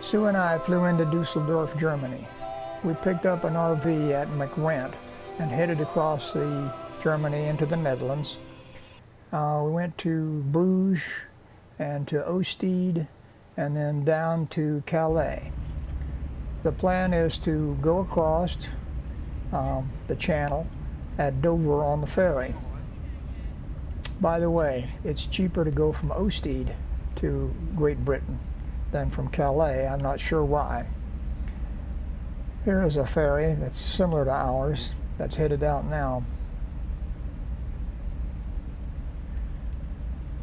Sue and I flew into Dusseldorf, Germany. We picked up an RV at McRent and headed across Germany into the Netherlands. We went to Bruges and to Ostend and then down to Calais. The plan is to go across the channel at Dover on the ferry. By the way, it's cheaper to go from Ostend to Great Britain than from Calais. I'm not sure why. Here is a ferry that's similar to ours that's headed out now.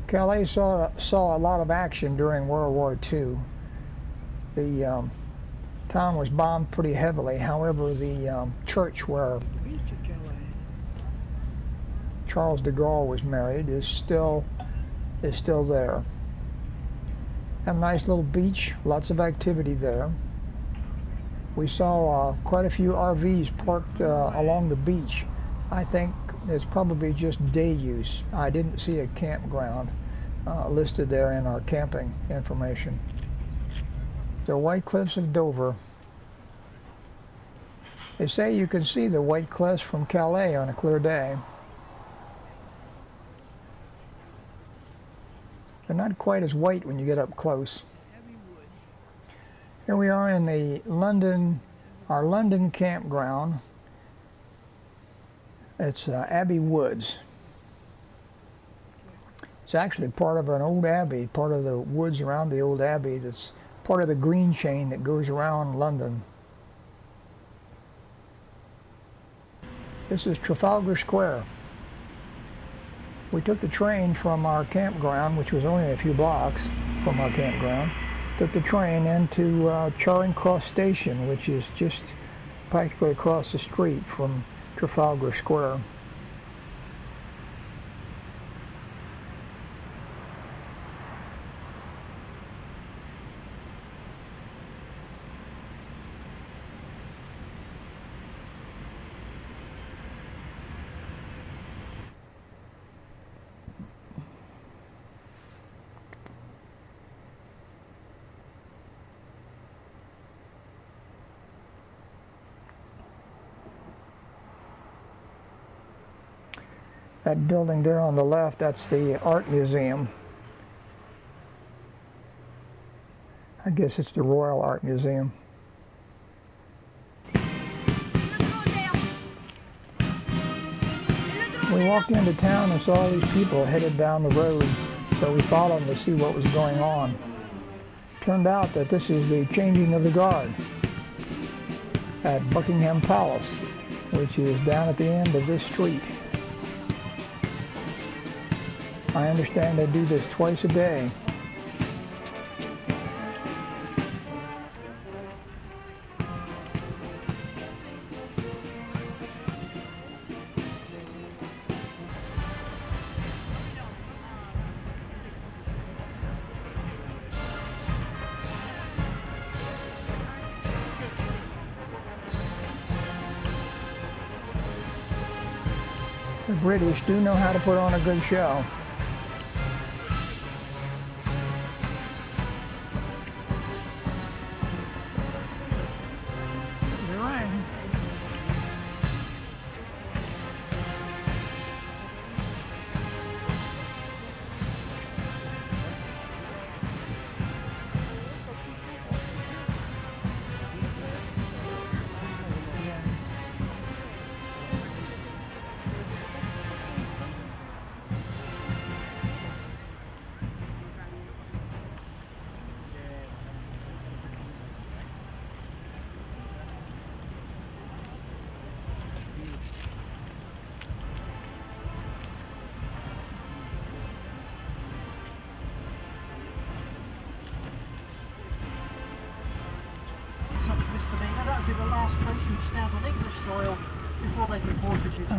Calais saw a lot of action during World War II. The town was bombed pretty heavily. However, the church where Charles de Gaulle was married is still there. Have a nice little beach, lots of activity there. We saw quite a few RVs parked along the beach. I think it's probably just day use. I didn't see a campground listed there in our camping information. The White Cliffs of Dover. They say you can see the White Cliffs from Calais on a clear day. They're not quite as white when you get up close. Here we are in our London campground. It's Abbey Woods. It's actually part of an old abbey, part of the woods around the old abbey that's part of the green chain that goes around London. This is Trafalgar Square. We took the train from our campground, which was only a few blocks from our campground, took the train into Charing Cross Station, which is just practically across the street from Trafalgar Square. That building there on the left, that's the art museum. I guess it's the Royal Art Museum. We walked into town and saw all these people headed down the road, so we followed them to see what was going on. Turned out that this is the changing of the guard at Buckingham Palace, which is down at the end of this street. I understand they do this twice a day. The British do know how to put on a good show.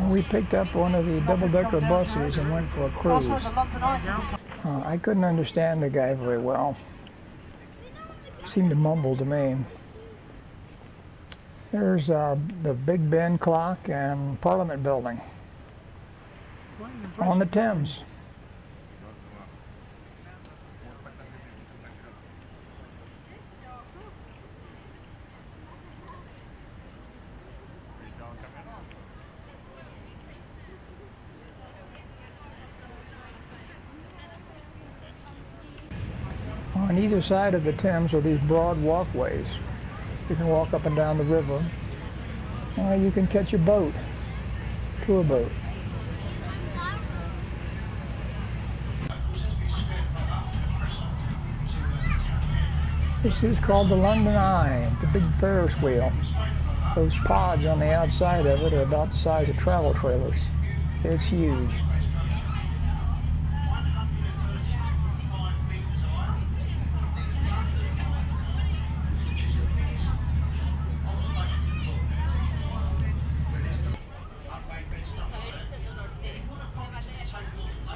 We picked up one of the double-decker buses and went for a cruise. I couldn't understand the guy very well. Seemed to mumble to me. There's the Big Ben clock and Parliament building on the Thames. On either side of the Thames are these broad walkways. You can walk up and down the river. You can catch a boat, tour boat. This is called the London Eye, the big Ferris wheel. Those pods on the outside of it are about the size of travel trailers. It's huge.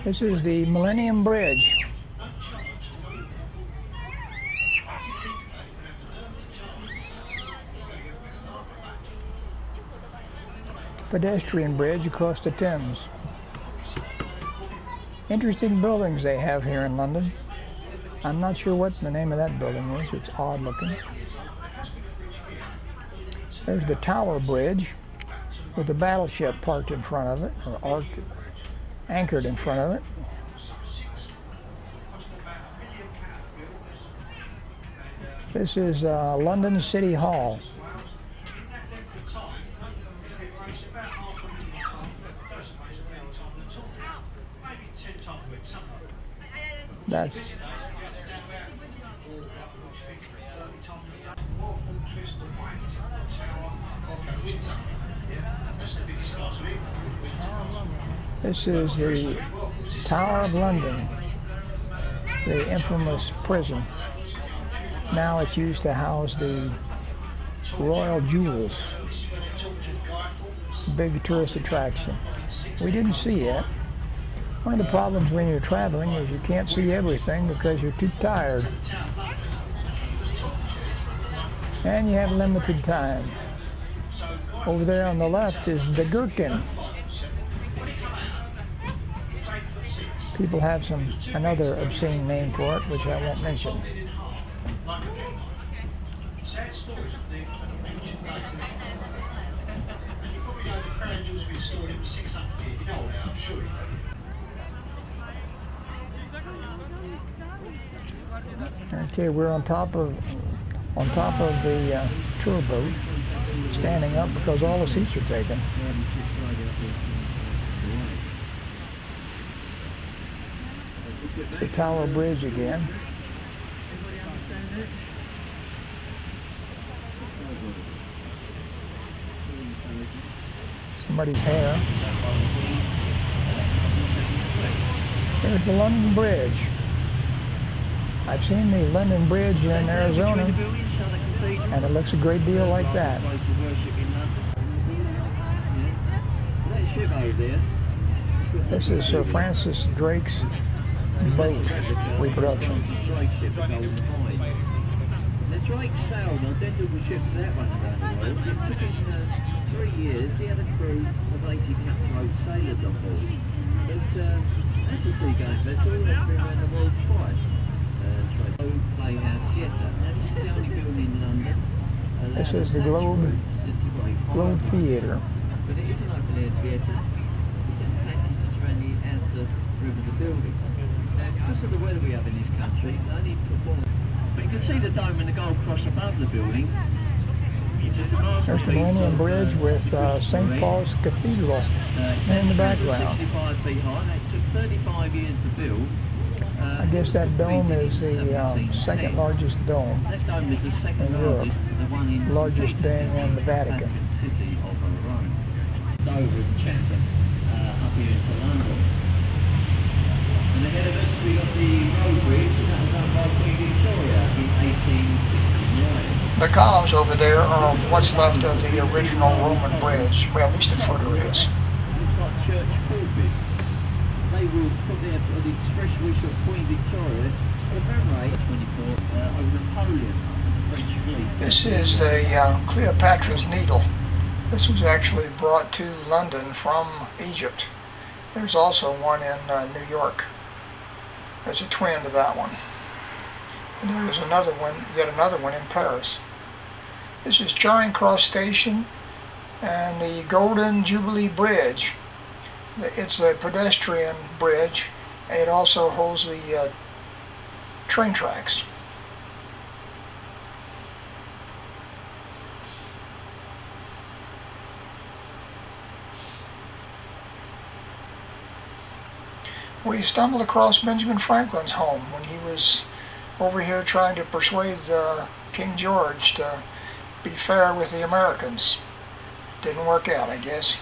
This is the Millennium Bridge. Pedestrian bridge across the Thames. Interesting buildings they have here in London. I'm not sure what the name of that building is. It's odd looking. There's the Tower Bridge with the battleship parked in front of it, or anchored in front of it. This is London City Hall. That's this is the Tower of London, the infamous prison. Now it's used to house the royal jewels, big tourist attraction. We didn't see it. One of the problems when you're traveling is you can't see everything because you're too tired. And you have limited time. Over there on the left is the Gherkin. People have another obscene name for it, which I won't mention. Okay, we're on top of the tour boat, standing up because all the seats are taken. It's the Tower Bridge again. Somebody's hair. There's the London Bridge. I've seen the London Bridge in Arizona, and it looks a great deal like that. This is Sir Francis Drake's boat reproduction. The Drake sailed on identical ship to that one around the world. It took him 3 years. He had a crew of 80 cutthroat sailors on board. But that's a sea-going vessel. They've been around the world twice. Playhouse Theatre. This is the only building in London. This is the Globe Theatre. But it is an open-air theatre. It's in fact around the outer room of the building. Because of the weather we have in this country, they only perform. But you can see the dome and the gold cross above the building. There's the Millennium Bridge with St. Paul's Cathedral in the background. 65 feet high. It took 35 years to build. I guess that dome is the second largest dome in Europe, largest being in the Vatican. Dover and Chatham, up here into London. And ahead of us we got the road bridge, and that was done by Queen Victoria in 1869. The columns over there are what's left of the original Roman bridge. Well, at least a footer is. Looks like church pulpit. They will put there for the express wish of Queen Victoria to commemorate 24 over Napoleon, French fleet. This is the Cleopatra's Needle. This was actually brought to London from Egypt. There's also one in New York. There's a twin to that one. And there's another one, yet another one in Paris. This is Charing Cross Station and the Golden Jubilee Bridge. It's a pedestrian bridge. It also holds the train tracks. We stumbled across Benjamin Franklin's home when he was over here trying to persuade King George to be fair with the Americans. Didn't work out, I guess.